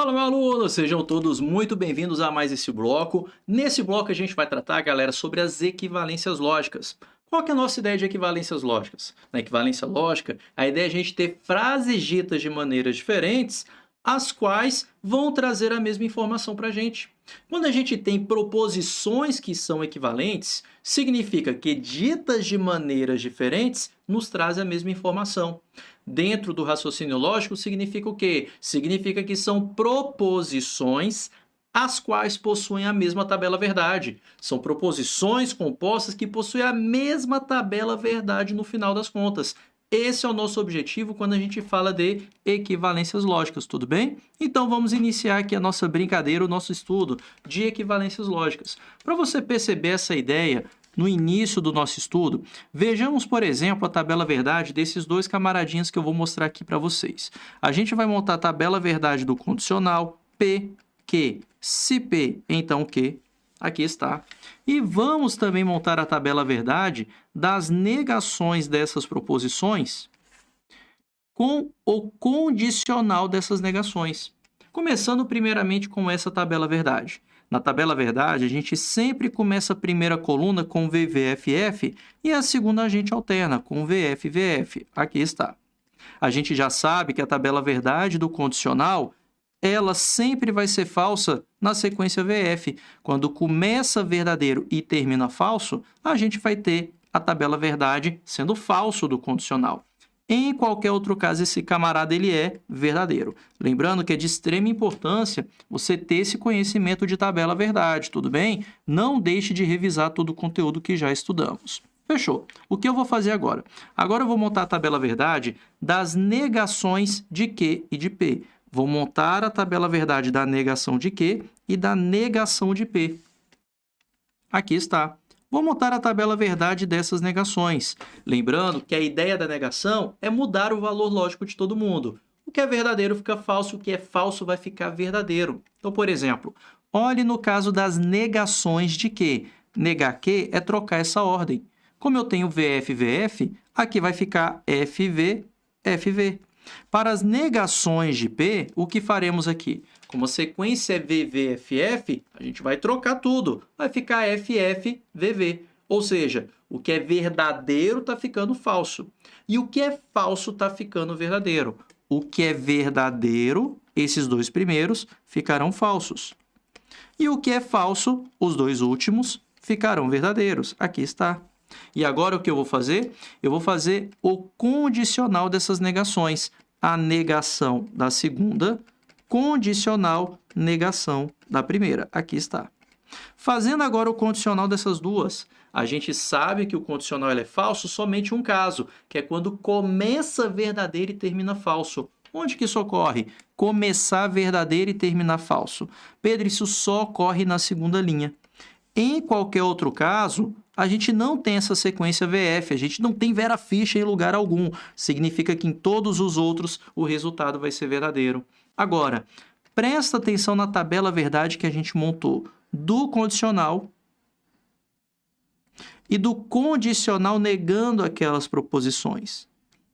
Fala, meu aluno! Sejam todos muito bem-vindos a mais esse bloco. Nesse bloco a gente vai tratar, galera, sobre as equivalências lógicas. Qual que é a nossa ideia de equivalências lógicas? Na equivalência lógica, a ideia é a gente ter frases ditas de maneiras diferentes, as quais vão trazer a mesma informação para a gente. Quando a gente tem proposições que são equivalentes, significa que ditas de maneiras diferentes nos trazem a mesma informação. Dentro do raciocínio lógico, significa o quê? Significa que são proposições as quais possuem a mesma tabela verdade. São proposições compostas que possuem a mesma tabela verdade no final das contas. Esse é o nosso objetivo quando a gente fala de equivalências lógicas, tudo bem? Então vamos iniciar aqui a nossa brincadeira, o nosso estudo de equivalências lógicas. Para você perceber essa ideia, no início do nosso estudo, vejamos, por exemplo, a tabela verdade desses dois camaradinhos que eu vou mostrar aqui para vocês. A gente vai montar a tabela verdade do condicional P, Q, se P, então Q. Aqui está. E vamos também montar a tabela verdade das negações dessas proposições com o condicional dessas negações. Começando primeiramente com essa tabela verdade. Na tabela verdade, a gente sempre começa a primeira coluna com VVFF e a segunda a gente alterna com VFVF. Aqui está. A gente já sabe que a tabela verdade do condicional ela sempre vai ser falsa na sequência VF. Quando começa verdadeiro e termina falso, a gente vai ter a tabela verdade sendo falso do condicional. Em qualquer outro caso, esse camarada ele é verdadeiro. Lembrando que é de extrema importância você ter esse conhecimento de tabela verdade, tudo bem? Não deixe de revisar todo o conteúdo que já estudamos. Fechou. O que eu vou fazer agora? Agora eu vou montar a tabela verdade das negações de Q e de P. Vou montar a tabela verdade da negação de Q e da negação de P. Aqui está. Vou montar a tabela verdade dessas negações. Lembrando que a ideia da negação é mudar o valor lógico de todo mundo. O que é verdadeiro fica falso, o que é falso vai ficar verdadeiro. Então, por exemplo, olhe no caso das negações de Q. Negar Q é trocar essa ordem. Como eu tenho VF, VF, aqui vai ficar FV, FV. Para as negações de P, o que faremos aqui? Como a sequência é VVFF, a gente vai trocar tudo. Vai ficar FFVV. Ou seja, o que é verdadeiro está ficando falso. E o que é falso está ficando verdadeiro. O que é verdadeiro, esses dois primeiros, ficarão falsos. E o que é falso, os dois últimos, ficarão verdadeiros. Aqui está. E agora o que eu vou fazer? Eu vou fazer o condicional dessas negações. A negação da segunda, condicional negação da primeira. Aqui está. Fazendo agora o condicional dessas duas, a gente sabe que o condicional é falso somente em um caso, que é quando começa verdadeiro e termina falso. Onde que isso ocorre? Começar verdadeiro e terminar falso. Pedro, isso só ocorre na segunda linha. Em qualquer outro caso, a gente não tem essa sequência VF, a gente não tem Vera Ficha em lugar algum. Significa que em todos os outros o resultado vai ser verdadeiro. Agora, presta atenção na tabela verdade que a gente montou do condicional e do condicional negando aquelas proposições.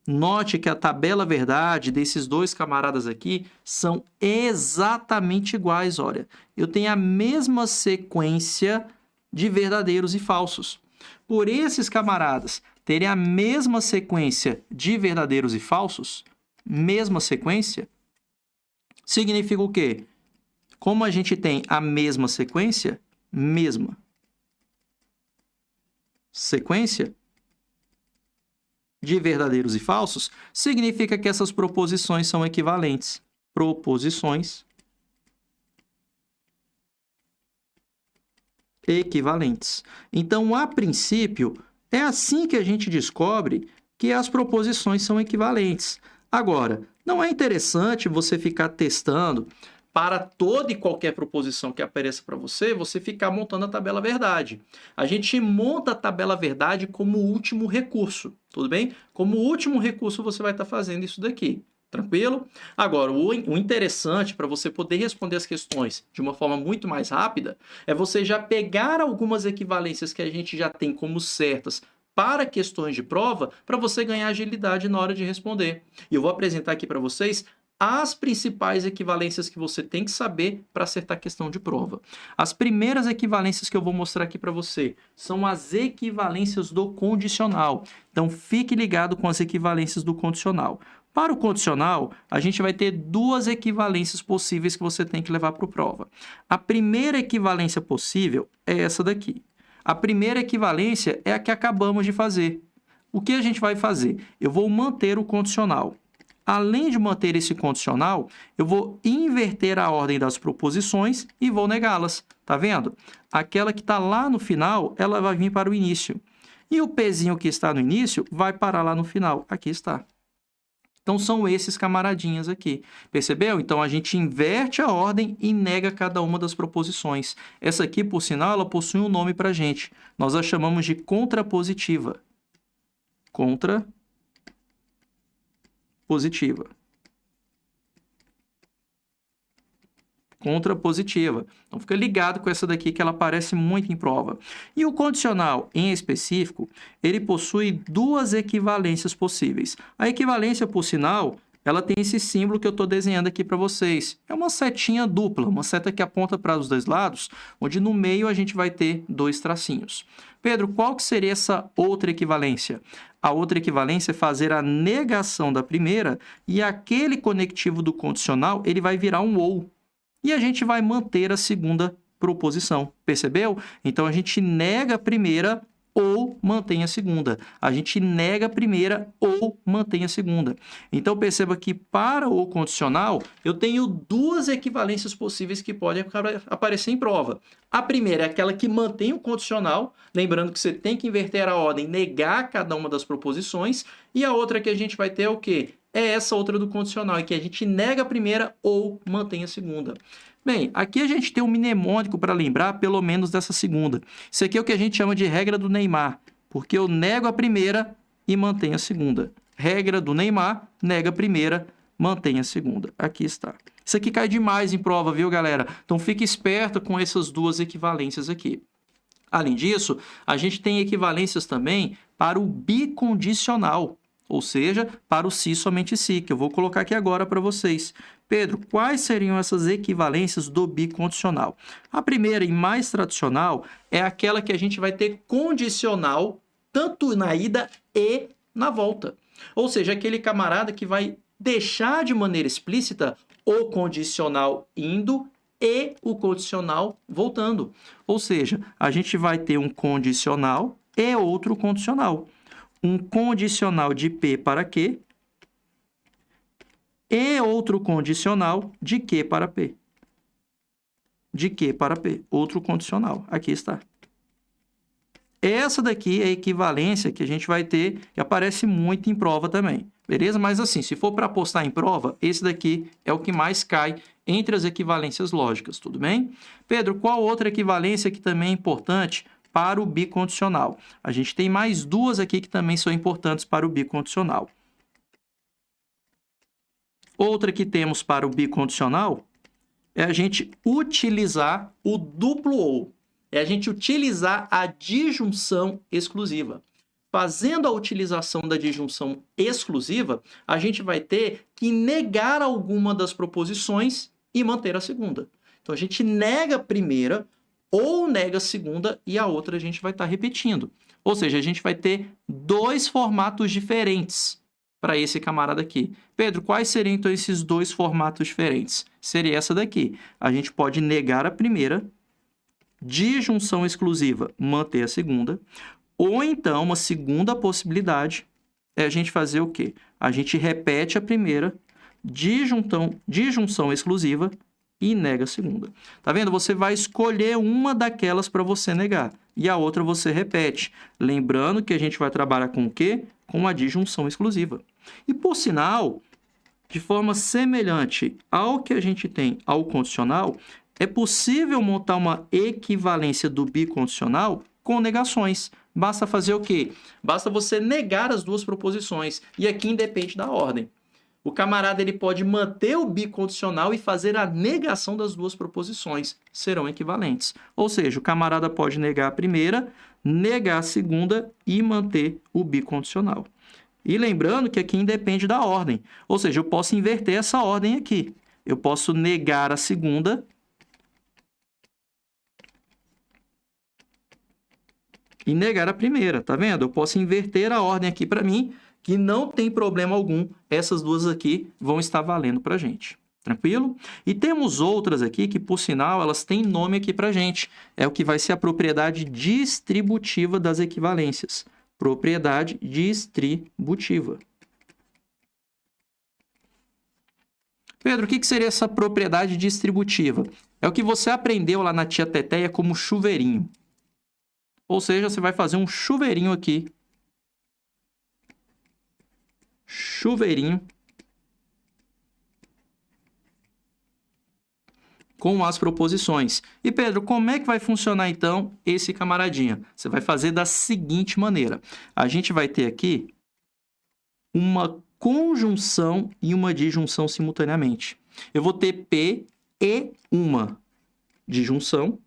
Note que a tabela verdade desses dois camaradas aqui são exatamente iguais, olha. Eu tenho a mesma sequência de verdadeiros e falsos. Por esses camaradas terem a mesma sequência de verdadeiros e falsos, mesma sequência, significa o quê? Como a gente tem a mesma sequência, mesma sequência de verdadeiros e falsos, significa que essas proposições são equivalentes. Proposições equivalentes. Então, a princípio, é assim que a gente descobre que as proposições são equivalentes. Agora, não é interessante você ficar testando para toda e qualquer proposição que apareça para você, você ficar montando a tabela verdade. A gente monta a tabela verdade como último recurso, tudo bem? Como último recurso você vai estar fazendo isso daqui, tranquilo? Agora, o interessante para você poder responder as questões de uma forma muito mais rápida é você já pegar algumas equivalências que a gente já tem como certas para questões de prova, para você ganhar agilidade na hora de responder. E eu vou apresentar aqui para vocês as principais equivalências que você tem que saber para acertar a questão de prova. As primeiras equivalências que eu vou mostrar aqui para você são as equivalências do condicional. Então, fique ligado com as equivalências do condicional. Para o condicional, a gente vai ter duas equivalências possíveis que você tem que levar para a prova. A primeira equivalência possível é essa daqui. A primeira equivalência é a que acabamos de fazer. O que a gente vai fazer? Eu vou manter o condicional. Além de manter esse condicional, eu vou inverter a ordem das proposições e vou negá-las. Tá vendo? Aquela que está lá no final, ela vai vir para o início. E o pezinho que está no início vai parar lá no final. Aqui está. Então, são esses camaradinhas aqui. Percebeu? Então, a gente inverte a ordem e nega cada uma das proposições. Essa aqui, por sinal, ela possui um nome para a gente. Nós a chamamos de contrapositiva. Contrapositiva. Contrapositiva. Então, fica ligado com essa daqui que ela aparece muito em prova. E o condicional, em específico, ele possui duas equivalências possíveis. A equivalência, por sinal, ela tem esse símbolo que eu estou desenhando aqui para vocês. É uma setinha dupla, uma seta que aponta para os dois lados, onde no meio a gente vai ter dois tracinhos. Pedro, qual que seria essa outra equivalência? A outra equivalência é fazer a negação da primeira e aquele conectivo do condicional ele vai virar um ou. E a gente vai manter a segunda proposição. Percebeu? Então, a gente nega a primeira ou mantém a segunda. A gente nega a primeira ou mantém a segunda. Então, perceba que para o condicional, eu tenho duas equivalências possíveis que podem aparecer em prova. A primeira é aquela que mantém o condicional, lembrando que você tem que inverter a ordem, negar cada uma das proposições. E a outra que a gente vai ter é o quê? É essa outra do condicional, em que a gente nega a primeira ou mantém a segunda. Bem, aqui a gente tem um mnemônico para lembrar pelo menos dessa segunda. Isso aqui é o que a gente chama de regra do Neymar, porque eu nego a primeira e mantenho a segunda. Regra do Neymar, nega a primeira, mantém a segunda. Aqui está. Isso aqui cai demais em prova, viu, galera? Então, fique esperto com essas duas equivalências aqui. Além disso, a gente tem equivalências também para o bicondicional. Ou seja, para o se somente se, que eu vou colocar aqui agora para vocês. Pedro, quais seriam essas equivalências do bicondicional? A primeira e mais tradicional é aquela que a gente vai ter condicional tanto na ida e na volta. Ou seja, aquele camarada que vai deixar de maneira explícita o condicional indo e o condicional voltando. Ou seja, a gente vai ter um condicional e outro condicional. Um condicional de P para Q e outro condicional de Q para P. De Q para P, outro condicional. Aqui está. Essa daqui é a equivalência que a gente vai ter, que aparece muito em prova também. Beleza? Mas assim, se for para apostar em prova, esse daqui é o que mais cai entre as equivalências lógicas, tudo bem? Pedro, qual outra equivalência que também é importante para o bicondicional? A gente tem mais duas aqui que também são importantes para o bicondicional. Outra que temos para o bicondicional é a gente utilizar o duplo ou. É a gente utilizar a disjunção exclusiva. Fazendo a utilização da disjunção exclusiva, a gente vai ter que negar alguma das proposições e manter a segunda. Então, a gente nega a primeira ou nega a segunda e a outra a gente vai estar repetindo. Ou seja, a gente vai ter dois formatos diferentes para esse camarada aqui. Pedro, quais seriam então esses dois formatos diferentes? Seria essa daqui. A gente pode negar a primeira, disjunção exclusiva, manter a segunda, ou então uma segunda possibilidade é a gente fazer o quê? A gente repete a primeira, disjunção exclusiva, e nega a segunda. Tá vendo? Você vai escolher uma daquelas para você negar. E a outra você repete. Lembrando que a gente vai trabalhar com o quê? Com a disjunção exclusiva. E, por sinal, de forma semelhante ao que a gente tem ao condicional, é possível montar uma equivalência do bicondicional com negações. Basta fazer o quê? Basta você negar as duas proposições. E aqui independe da ordem. O camarada ele pode manter o bicondicional e fazer a negação das duas proposições. Serão equivalentes. Ou seja, o camarada pode negar a primeira, negar a segunda e manter o bicondicional. E lembrando que aqui independe da ordem. Ou seja, eu posso inverter essa ordem aqui. Eu posso negar a segunda e negar a primeira, tá vendo? Eu posso inverter a ordem aqui para mim, que não tem problema algum. Essas duas aqui vão estar valendo para a gente. Tranquilo? E temos outras aqui que, por sinal, elas têm nome aqui para a gente. É o que vai ser a propriedade distributiva das equivalências. Propriedade distributiva. Pedro, o que seria essa propriedade distributiva? É o que você aprendeu lá na tia Teteia como chuveirinho. Ou seja, você vai fazer um chuveirinho aqui. Chuveirinho. Com as proposições. E, Pedro, como é que vai funcionar, então, esse camaradinha? Você vai fazer da seguinte maneira. A gente vai ter aqui uma conjunção e uma disjunção simultaneamente. Eu vou ter P e uma disjunção.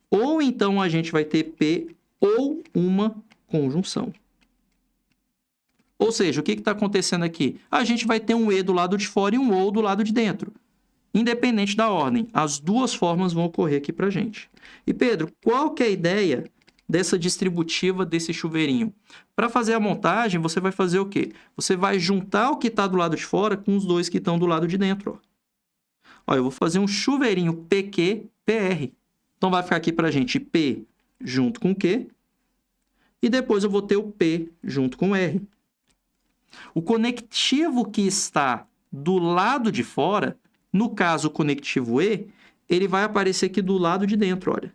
Ou, então, a gente vai ter P ou uma conjunção. Ou seja, o que está acontecendo aqui? A gente vai ter um E do lado de fora e um OU do lado de dentro. Independente da ordem, as duas formas vão ocorrer aqui para a gente. E, Pedro, qual que é a ideia dessa distributiva desse chuveirinho? Para fazer a montagem, você vai fazer o quê? Você vai juntar o que está do lado de fora com os dois que estão do lado de dentro. Ó, eu vou fazer um chuveirinho PQ, PR. Então, vai ficar aqui para a gente P junto com Q. E depois eu vou ter o P junto com R. O conectivo que está do lado de fora, no caso o conectivo E, ele vai aparecer aqui do lado de dentro, olha.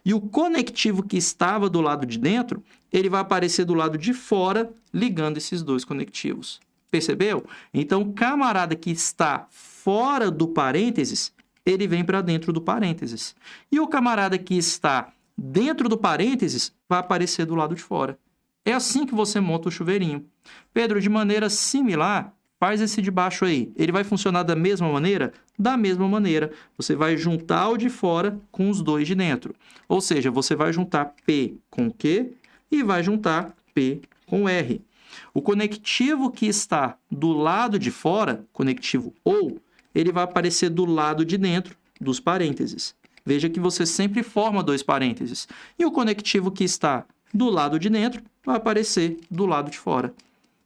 E o conectivo que estava do lado de dentro, ele vai aparecer do lado de fora, ligando esses dois conectivos. Percebeu? Então, o camarada que está fora do parênteses, ele vem para dentro do parênteses. E o camarada que está dentro do parênteses vai aparecer do lado de fora. É assim que você monta o chuveirinho. Pedro, de maneira similar, faz esse de baixo aí. Ele vai funcionar da mesma maneira? Da mesma maneira. Você vai juntar o de fora com os dois de dentro. Ou seja, você vai juntar P com Q e vai juntar P com R. O conectivo que está do lado de fora, conectivo OU, ele vai aparecer do lado de dentro dos parênteses. Veja que você sempre forma dois parênteses. E o conectivo que está do lado de dentro vai aparecer do lado de fora.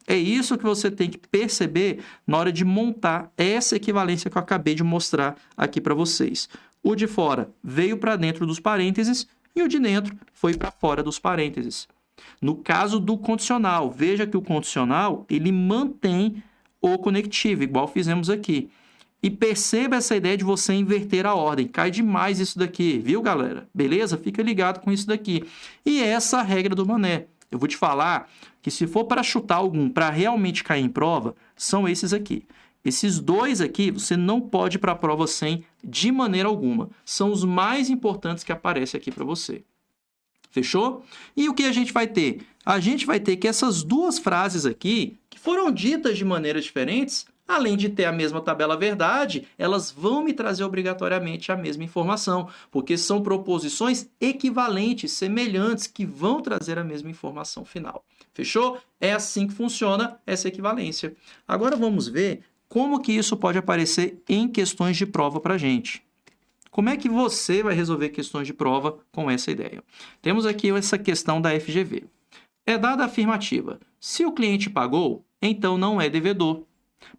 É isso que você tem que perceber na hora de montar essa equivalência que eu acabei de mostrar aqui para vocês. O de fora veio para dentro dos parênteses e o de dentro foi para fora dos parênteses. No caso do condicional, veja que o condicional ele mantém o conectivo, igual fizemos aqui. E perceba essa ideia de você inverter a ordem. Cai demais isso daqui, viu, galera? Beleza? Fica ligado com isso daqui. E essa é a regra do mané. Eu vou te falar que se for para chutar algum para realmente cair em prova, são esses aqui. Esses dois aqui, você não pode ir para a prova sem de maneira alguma. São os mais importantes que aparecem aqui para você. Fechou? E o que a gente vai ter? A gente vai ter que essas duas frases aqui, que foram ditas de maneiras diferentes, além de ter a mesma tabela verdade, elas vão me trazer obrigatoriamente a mesma informação, porque são proposições equivalentes, semelhantes, que vão trazer a mesma informação final. Fechou? É assim que funciona essa equivalência. Agora vamos ver como que isso pode aparecer em questões de prova para a gente. Como é que você vai resolver questões de prova com essa ideia? Temos aqui essa questão da FGV. É dada a afirmativa. Se o cliente pagou, então não é devedor.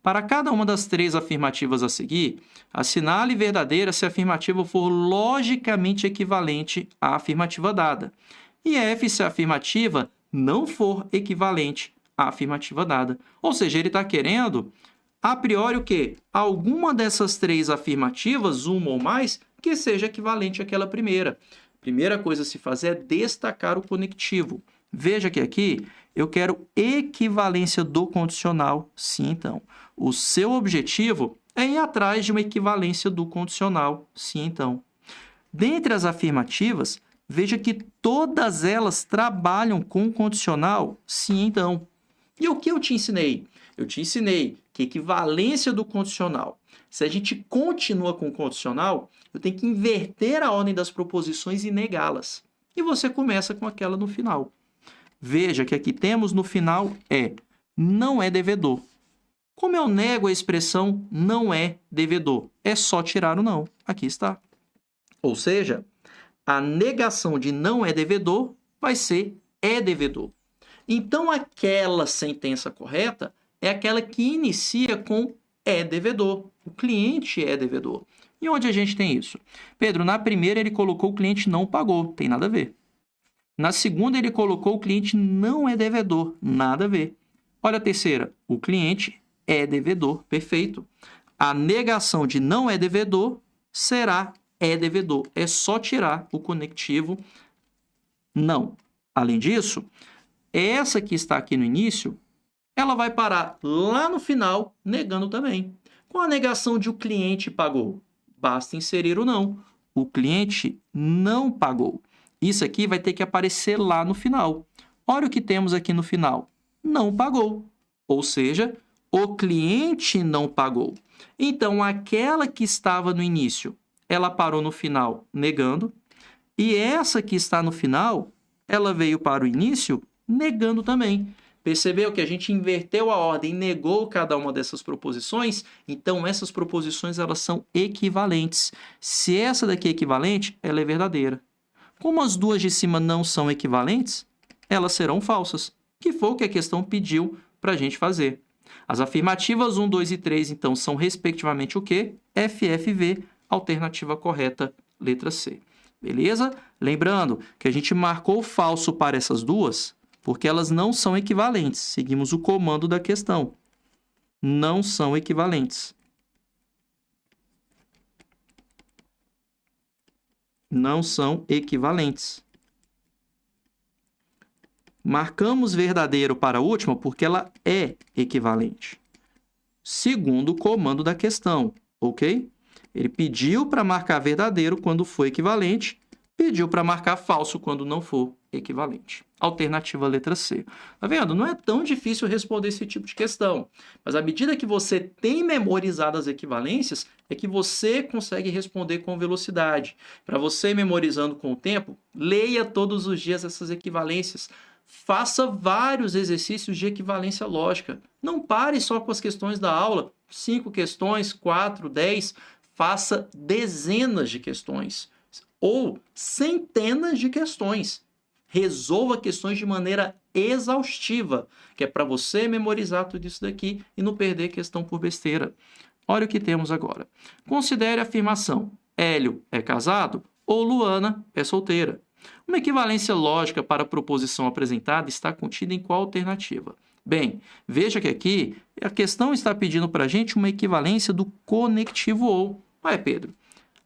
Para cada uma das três afirmativas a seguir, assinale verdadeira se a afirmativa for logicamente equivalente à afirmativa dada. E F se a afirmativa não for equivalente à afirmativa dada. Ou seja, ele está querendo, a priori, o quê? Alguma dessas três afirmativas, uma ou mais, que seja equivalente àquela primeira. Primeira coisa a se fazer é destacar o conectivo. Veja que aqui eu quero equivalência do condicional, sim, então. O seu objetivo é ir atrás de uma equivalência do condicional, sim, então. Dentre as afirmativas, veja que todas elas trabalham com condicional, sim, então. E o que eu te ensinei? Eu te ensinei que equivalência do condicional. Se a gente continua com o condicional, eu tenho que inverter a ordem das proposições e negá-las. e você começa com aquela no final. Veja que aqui temos no final não é devedor. Como eu nego a expressão não é devedor? É só tirar o não. Aqui está. Ou seja, a negação de não é devedor vai ser é devedor. Então, aquela sentença correta é aquela que inicia com é devedor. O cliente é devedor. E onde a gente tem isso? Pedro, na primeira ele colocou o cliente não pagou. Tem nada a ver. Na segunda ele colocou o cliente não é devedor. Nada a ver. Olha a terceira. O cliente é devedor. Perfeito. A negação de não é devedor será é devedor. É só tirar o conectivo não. Além disso, essa que está aqui no início, ela vai parar lá no final, negando também. Com a negação de o cliente pagou, basta inserir o não. O cliente não pagou. Isso aqui vai ter que aparecer lá no final. Olha o que temos aqui no final. Não pagou. Ou seja, o cliente não pagou. Então, aquela que estava no início, ela parou no final negando. E essa que está no final, ela veio para o início negando também. Percebeu que a gente inverteu a ordem, negou cada uma dessas proposições? Então, essas proposições elas são equivalentes. Se essa daqui é equivalente, ela é verdadeira. Como as duas de cima não são equivalentes, elas serão falsas, que foi o que a questão pediu para a gente fazer. As afirmativas 1, 2 e 3, então, são respectivamente o quê? F, F, V, alternativa correta, letra C. Beleza? Lembrando que a gente marcou falso para essas duas, porque elas não são equivalentes. Seguimos o comando da questão. Não são equivalentes. Não são equivalentes. Marcamos verdadeiro para a última porque ela é equivalente. Segundo o comando da questão, ok? Ele pediu para marcar verdadeiro quando for equivalente, pediu para marcar falso quando não for equivalente. Alternativa letra C. Tá vendo? Não é tão difícil responder esse tipo de questão. Mas à medida que você tem memorizado as equivalências, é que você consegue responder com velocidade. Para você memorizando com o tempo, leia todos os dias essas equivalências. Faça vários exercícios de equivalência lógica. Não pare só com as questões da aula. 5 questões, 4, 10. Faça dezenas de questões. Ou centenas de questões. Resolva questões de maneira exaustiva, que é para você memorizar tudo isso daqui e não perder questão por besteira. Olha o que temos agora. Considere a afirmação: Hélio é casado ou Luana é solteira. Uma equivalência lógica para a proposição apresentada está contida em qual alternativa? Bem, veja que aqui a questão está pedindo para a gente uma equivalência do conectivo ou. Ué, Pedro,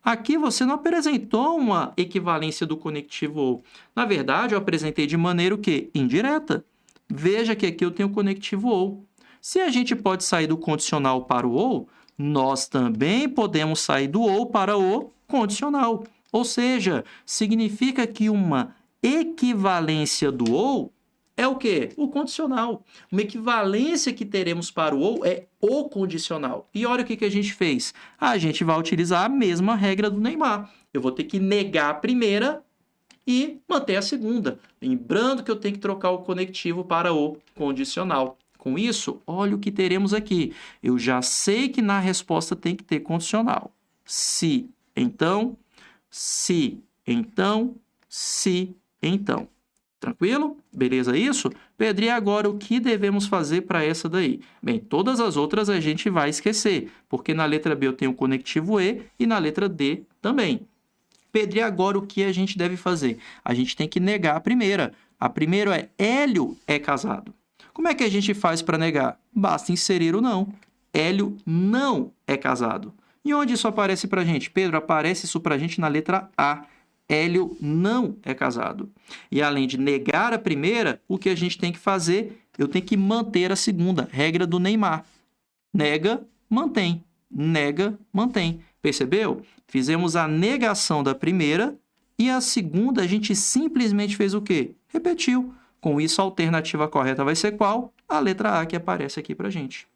aqui você não apresentou uma equivalência do conectivo ou. Na verdade, eu apresentei de maneira o quê? Indireta. Veja que aqui eu tenho o conectivo ou. Se a gente pode sair do condicional para o ou, nós também podemos sair do ou para o condicional. Ou seja, significa que uma equivalência do ou é o quê? O condicional. Uma equivalência que teremos para o ou é o condicional. E olha o que a gente fez. A gente vai utilizar a mesma regra do Neymar. Eu vou ter que negar a primeira e manter a segunda. Lembrando que eu tenho que trocar o conectivo para o condicional. Com isso, olha o que teremos aqui. Eu já sei que na resposta tem que ter condicional. Se, então, se, então, se, então. Tranquilo? Beleza isso? Pedro, e agora o que devemos fazer para essa daí? Bem, todas as outras a gente vai esquecer, porque na letra B eu tenho o conectivo E e na letra D também. Pedro, e agora o que a gente deve fazer? A gente tem que negar a primeira. A primeira é Hélio é casado. Como é que a gente faz para negar? Basta inserir o não. Hélio não é casado. E onde isso aparece para a gente? Pedro, aparece isso para a gente na letra A. Hélio não é casado. E além de negar a primeira, o que a gente tem que fazer? Eu tenho que manter a segunda, regra do Neymar. Nega, mantém. Nega, mantém. Percebeu? Fizemos a negação da primeira e a segunda a gente simplesmente fez o quê? Repetiu. Com isso, a alternativa correta vai ser qual? A letra A que aparece aqui para a gente.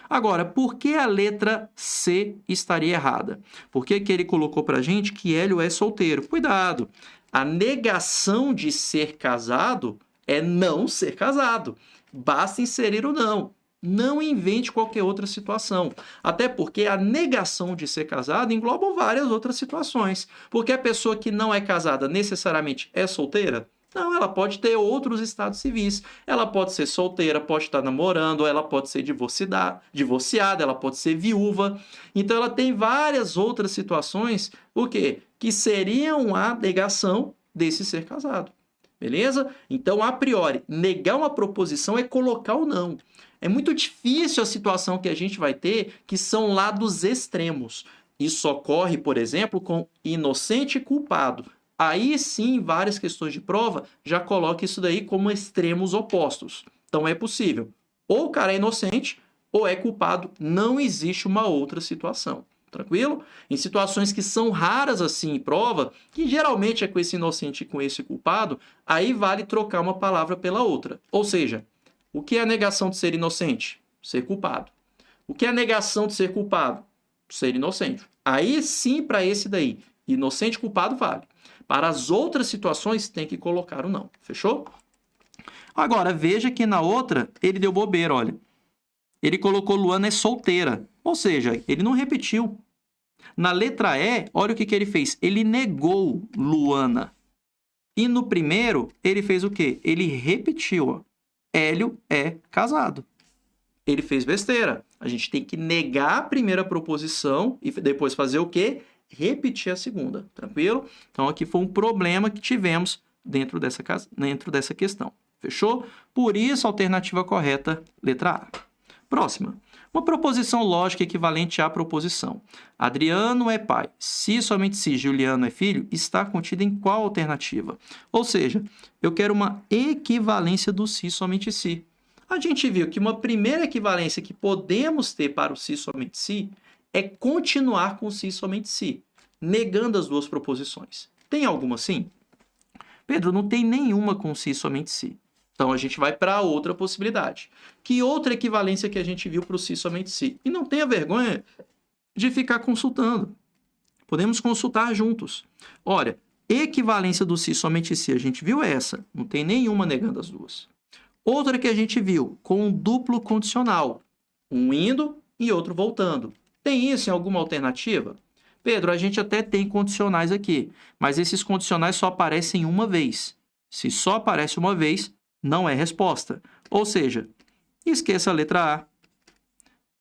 Agora, por que a letra C estaria errada? Por que ele colocou para a gente que Hélio é solteiro? Cuidado! A negação de ser casado é não ser casado. Basta inserir o não. Não invente qualquer outra situação. Até porque a negação de ser casado engloba várias outras situações. Porque a pessoa que não é casada necessariamente é solteira? Não, ela pode ter outros estados civis. Ela pode ser solteira, pode estar namorando, ela pode ser divorciada, ela pode ser viúva. Então ela tem várias outras situações, o quê? Que seriam a negação desse ser casado. Beleza? Então, a priori, negar uma proposição é colocar o não. É muito difícil a situação que a gente vai ter, que são lados extremos. Isso ocorre, por exemplo, com inocente e culpado. Aí sim, várias questões de prova já colocam isso daí como extremos opostos. Então é possível. Ou o cara é inocente, ou é culpado. Não existe uma outra situação. Tranquilo? Em situações que são raras assim em prova, que geralmente é com esse inocente e com esse culpado, aí vale trocar uma palavra pela outra. Ou seja, o que é a negação de ser inocente? Ser culpado. O que é a negação de ser culpado? Ser inocente. Aí sim, para esse daí, inocente e culpado vale. Para as outras situações, tem que colocar o não. Fechou? Agora, veja que na outra, ele deu bobeira, olha. Ele colocou Luana é solteira. Ou seja, ele não repetiu. Na letra E, olha o que ele fez. Ele negou Luana. E no primeiro, ele fez o quê? Ele repetiu. Ó. Hélio é casado. Ele fez besteira. A gente tem que negar a primeira proposição e depois fazer o quê? Repetir a segunda. Tranquilo? Então, aqui foi um problema que tivemos dentro dessa questão. Fechou? Por isso, a alternativa correta, letra A. Próxima. Uma proposição lógica equivalente à proposição. Adriano é pai. Se somente se Juliano é filho, está contida em qual alternativa? Ou seja, eu quero uma equivalência do se somente se. A gente viu que uma primeira equivalência que podemos ter para o se somente se é continuar com o se somente se, negando as duas proposições. Tem alguma sim? Pedro, não tem nenhuma com se somente se. Então, a gente vai para outra possibilidade. Que outra equivalência que a gente viu para o se somente se? E não tenha vergonha de ficar consultando. Podemos consultar juntos. Olha, equivalência do se somente se, a gente viu essa. Não tem nenhuma negando as duas. Outra que a gente viu, com um duplo condicional. Um indo e outro voltando. Tem isso em alguma alternativa? Pedro, a gente até tem condicionais aqui, mas esses condicionais só aparecem uma vez. Se só aparece uma vez, não é resposta. Ou seja, esqueça a letra A,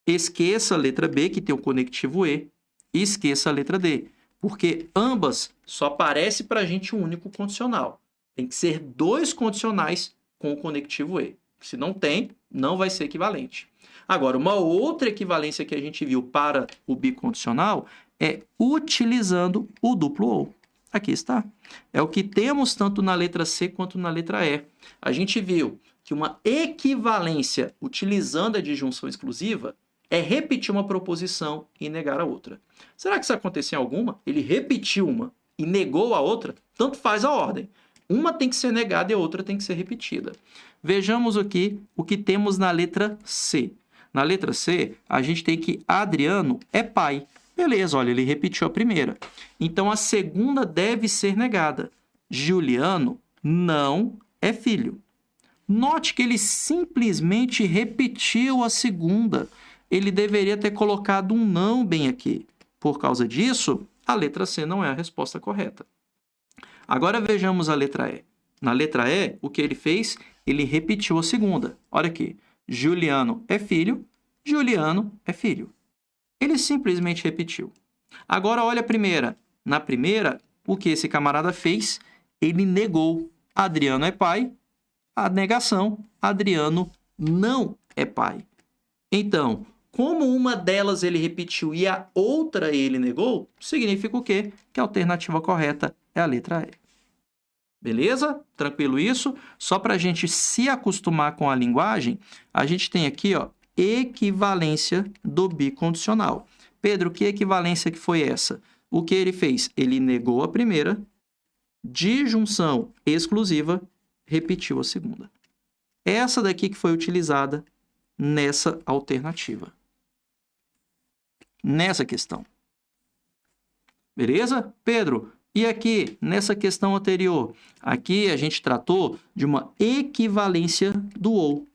esqueça a letra B, que tem o conectivo E, e esqueça a letra D, porque ambas só aparece para a gente um único condicional. Tem que ser dois condicionais com o conectivo E. Se não tem, não vai ser equivalente. Agora, uma outra equivalência que a gente viu para o bicondicional é utilizando o duplo ou. Aqui está. É o que temos tanto na letra C quanto na letra E. A gente viu que uma equivalência utilizando a disjunção exclusiva é repetir uma proposição e negar a outra. Será que isso aconteceu em alguma? Ele repetiu uma e negou a outra? Tanto faz a ordem. Uma tem que ser negada e a outra tem que ser repetida. Vejamos aqui o que temos na letra C. Na letra C, a gente tem que Adriano é pai. Beleza, olha, ele repetiu a primeira. Então, a segunda deve ser negada. Juliano não é filho. Note que ele simplesmente repetiu a segunda. Ele deveria ter colocado um não bem aqui. Por causa disso, a letra C não é a resposta correta. Agora vejamos a letra E. Na letra E, o que ele fez? Ele repetiu a segunda. Olha aqui. Juliano é filho. Juliano é filho. Ele simplesmente repetiu. Agora, olha a primeira. Na primeira, o que esse camarada fez? Ele negou. Adriano é pai. A negação, Adriano não é pai. Então, como uma delas ele repetiu e a outra ele negou, significa o quê? Que a alternativa correta é a letra E. Beleza? Tranquilo isso? Só para a gente se acostumar com a linguagem, a gente tem aqui, ó, equivalência do bicondicional. Pedro, que equivalência que foi essa? O que ele fez? Ele negou a primeira, disjunção exclusiva, repetiu a segunda. Essa daqui que foi utilizada nessa alternativa. Nessa questão. Beleza? Pedro, E aqui, nessa questão anterior, aqui a gente tratou de uma equivalência do ou,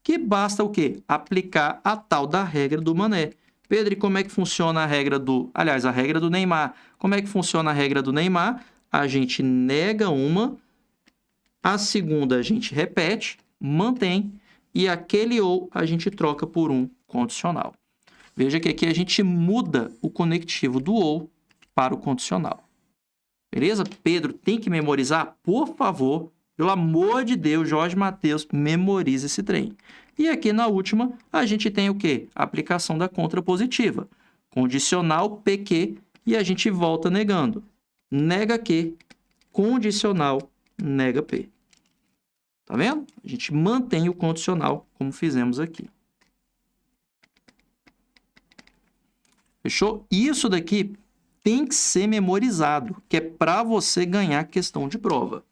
que basta o quê? Aplicar a tal da regra do Mané. Pedro, e como é que funciona a regra do... Aliás, a regra do Neymar. Como é que funciona a regra do Neymar? A gente nega uma, a segunda a gente repete, mantém, e aquele ou a gente troca por um condicional. Veja que aqui a gente muda o conectivo do ou para o condicional. Beleza? Pedro, tem que memorizar? Por favor, pelo amor de Deus, Jorge Mateus, memorize esse trem. E aqui na última, a gente tem o quê? A aplicação da contrapositiva. Condicional PQ, e a gente volta negando. Nega Q, condicional, nega P. Tá vendo? A gente mantém o condicional, como fizemos aqui. Fechou? Isso daqui tem que ser memorizado, que é para você ganhar questão de prova.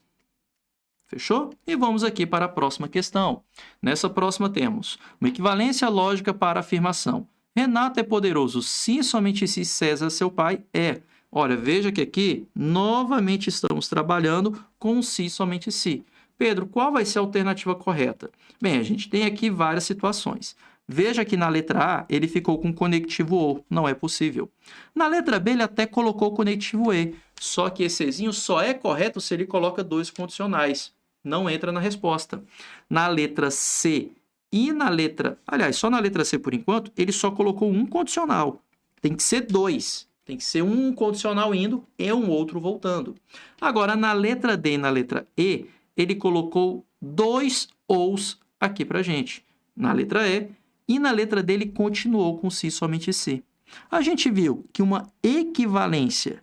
Fechou? E vamos aqui para a próxima questão. Nessa próxima temos uma equivalência lógica para a afirmação. Renato é poderoso se somente se César, seu pai, é. Olha, veja que aqui, novamente estamos trabalhando com se somente se. Pedro, qual vai ser a alternativa correta? Bem, a gente tem aqui várias situações. Veja que na letra A, ele ficou com conectivo ou, não é possível. Na letra B, ele até colocou conectivo e, só que esse ezinho só é correto se ele coloca dois condicionais. Não entra na resposta. Na letra C e na letra... Aliás, só na letra C, por enquanto, ele só colocou um condicional. Tem que ser dois. Tem que ser um condicional indo e um outro voltando. Agora, na letra D e na letra E, ele colocou dois ous aqui para gente. Na letra E e na letra D, ele continuou com se somente se. A gente viu que uma equivalência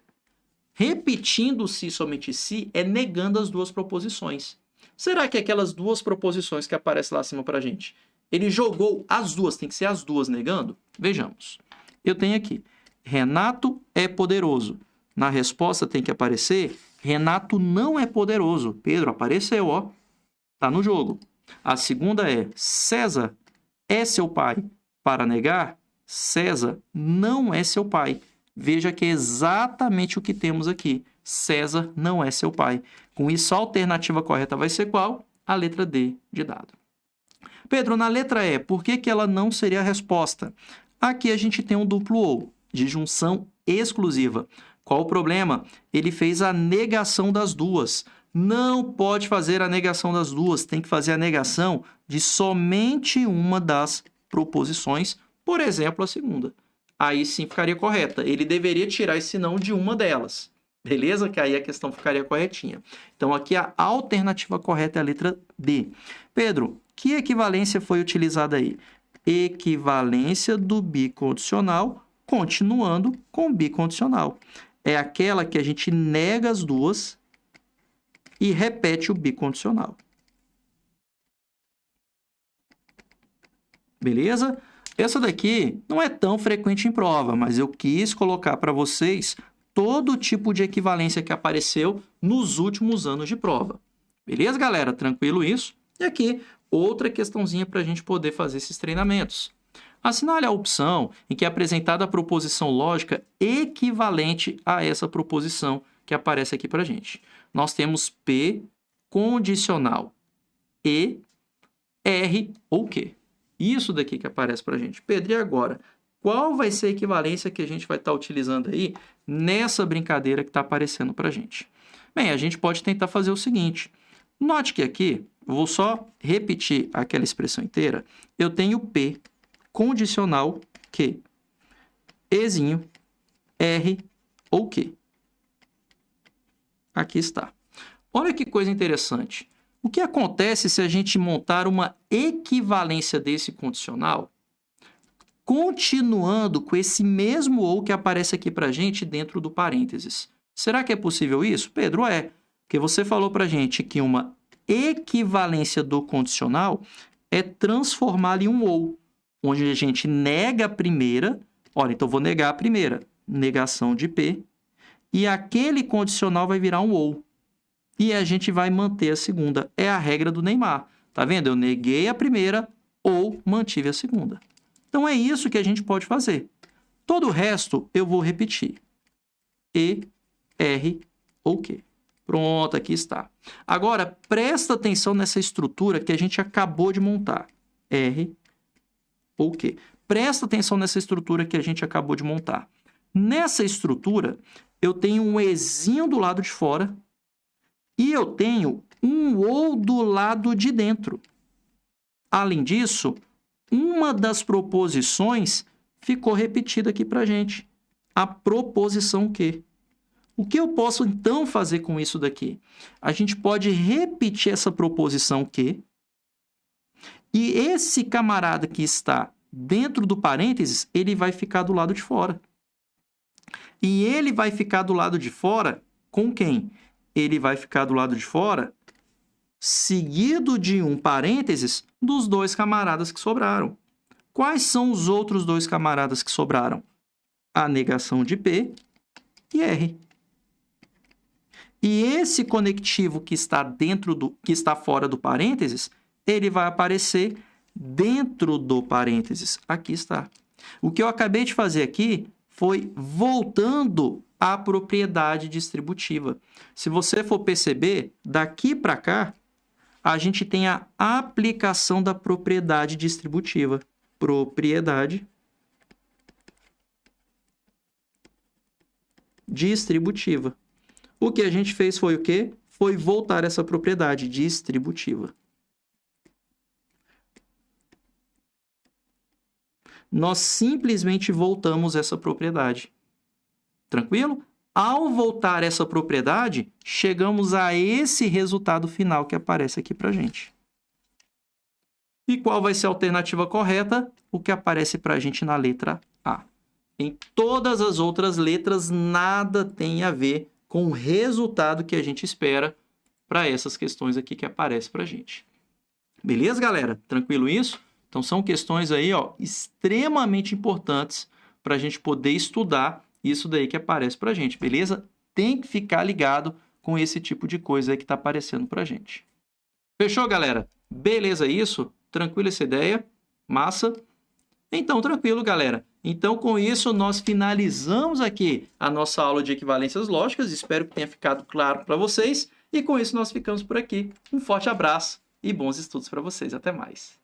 repetindo se somente se é negando as duas proposições. Será que aquelas duas proposições que aparecem lá acima para a gente, ele jogou as duas, tem que ser as duas negando? Vejamos. Eu tenho aqui, Renato é poderoso. Na resposta tem que aparecer, Renato não é poderoso. Pedro, apareceu, ó. Tá no jogo. A segunda é, César é seu pai. Para negar, César não é seu pai. Veja que é exatamente o que temos aqui. César não é seu pai. Com isso, a alternativa correta vai ser qual? A letra D de dado. Pedro, na letra E, por que ela não seria a resposta? Aqui a gente tem um duplo ou, de junção exclusiva. Qual o problema? Ele fez a negação das duas. Não pode fazer a negação das duas, tem que fazer a negação de somente uma das proposições, por exemplo, a segunda. Aí sim ficaria correta. Ele deveria tirar esse não de uma delas. Beleza? Que aí a questão ficaria corretinha. Então, aqui a alternativa correta é a letra D. Pedro, que equivalência foi utilizada aí? Equivalência do bicondicional, continuando com bicondicional. É aquela que a gente nega as duas e repete o bicondicional. Beleza? Essa daqui não é tão frequente em prova, mas eu quis colocar para vocês todo tipo de equivalência que apareceu nos últimos anos de prova. Beleza, galera? Tranquilo isso? E aqui, outra questãozinha para a gente poder fazer esses treinamentos. Assinale a opção em que é apresentada a proposição lógica equivalente a essa proposição que aparece aqui para a gente. Nós temos P condicional E, R ou Q. Isso daqui que aparece para a gente. Pedro, e agora? Qual vai ser a equivalência que a gente vai estar utilizando aí nessa brincadeira que está aparecendo para a gente? Bem, a gente pode tentar fazer o seguinte. Note que aqui, eu vou só repetir aquela expressão inteira. Eu tenho P condicional Q. Ezinho, R ou Q. Aqui está. Olha que coisa interessante. O que acontece se a gente montar uma equivalência desse condicional, continuando com esse mesmo ou que aparece aqui para a gente dentro do parênteses? Será que é possível isso? Pedro, é. Porque você falou para a gente que uma equivalência do condicional é transformá-lo em um ou, onde a gente nega a primeira. Olha, então vou negar a primeira. Negação de P. E aquele condicional vai virar um ou. E a gente vai manter a segunda. É a regra do Neymar. Tá vendo? Eu neguei a primeira ou mantive a segunda. Então, é isso que a gente pode fazer. Todo o resto eu vou repetir. E, R OK. Pronto, aqui está. Agora, presta atenção nessa estrutura que a gente acabou de montar. R, OK. Presta atenção nessa estrutura que a gente acabou de montar. Nessa estrutura, eu tenho um Ezinho do lado de fora e eu tenho um OU do lado de dentro. Além disso, uma das proposições ficou repetida aqui para a gente. A proposição Q. O que eu posso, então, fazer com isso daqui? A gente pode repetir essa proposição Q. E esse camarada que está dentro do parênteses, ele vai ficar do lado de fora. E ele vai ficar do lado de fora com quem? Ele vai ficar do lado de fora seguido de um parênteses dos dois camaradas que sobraram. Quais são os outros dois camaradas que sobraram? A negação de P e R. E esse conectivo que está que está fora do parênteses, ele vai aparecer dentro do parênteses. Aqui está. O que eu acabei de fazer aqui foi voltando à propriedade distributiva. Se você for perceber, daqui para cá, a gente tem a aplicação da propriedade distributiva. Propriedade distributiva. O que a gente fez foi o quê? Foi voltar essa propriedade distributiva. Nós simplesmente voltamos essa propriedade. Tranquilo? Ao voltar essa propriedade, chegamos a esse resultado final que aparece aqui para a gente. E qual vai ser a alternativa correta? O que aparece para a gente na letra A. Em todas as outras letras, nada tem a ver com o resultado que a gente espera para essas questões aqui que aparecem para a gente. Beleza, galera? Tranquilo isso? Então, são questões aí, ó, extremamente importantes para a gente poder estudar isso daí que aparece para a gente, beleza? Tem que ficar ligado com esse tipo de coisa aí que está aparecendo para a gente. Fechou, galera? Beleza isso? Tranquilo essa ideia? Massa? Então, tranquilo, galera. Então, com isso, nós finalizamos aqui a nossa aula de equivalências lógicas. Espero que tenha ficado claro para vocês. E com isso, nós ficamos por aqui. Um forte abraço e bons estudos para vocês. Até mais.